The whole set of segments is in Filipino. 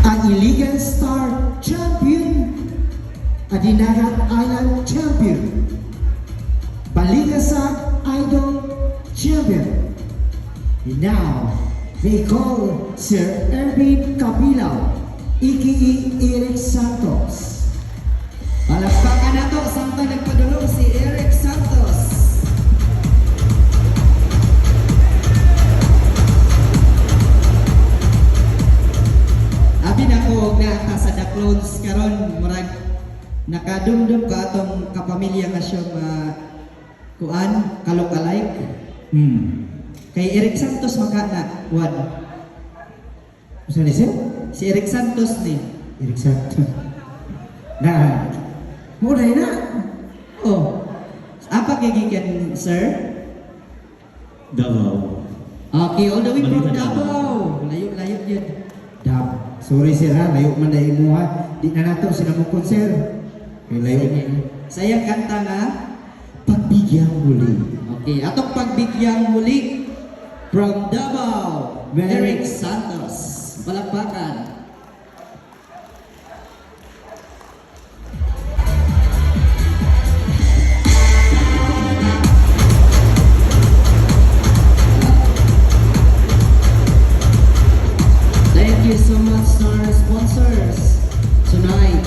ang Iligan Star Champion, Adinagat Island Champion, Balikasag Idol Champion. And now, we call Sir Erwin Capilaw, a.k.a. Eric Santos. Palakpakan na to, samtang nagpadulong si Eric Santos. Abi na ko nga sa The Clones karon murag nakadumdum ka atong kapamilya nga siya kuan kalok-alike. Kay Eric Santos makana wad. Saan ni Sir? Si Eric Santos ni. Eric Santos. Na, mulai na. Oh. Apa gigikan sir? Davao. Okay, all the way from Balikan Davao. Layo-layo yun. Dab. Sorry Sir ha, layo man dahil mo ha. Di na nato sinamukon Sir. Kay layo niya. Sayang kanta nga. Pagbigyang muli. Okay, atong pagbigyang muli from Davao, Very- Eric Santos. Palakpakan. Thank you so much to our sponsors tonight.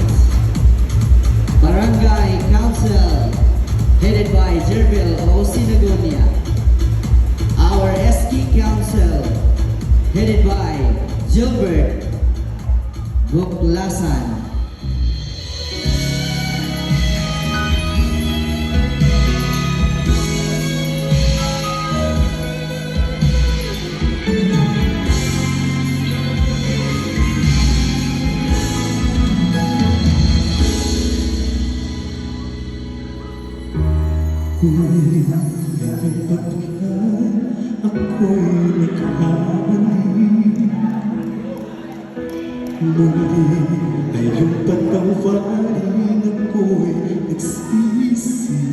Barangay Council, headed by Jerbil O. Sinagonia. Our SK Council, headed by Gilbert Buklasan. Ako'y nagkamali. Ngunit na iyong patawarin ako'y nagsisisi.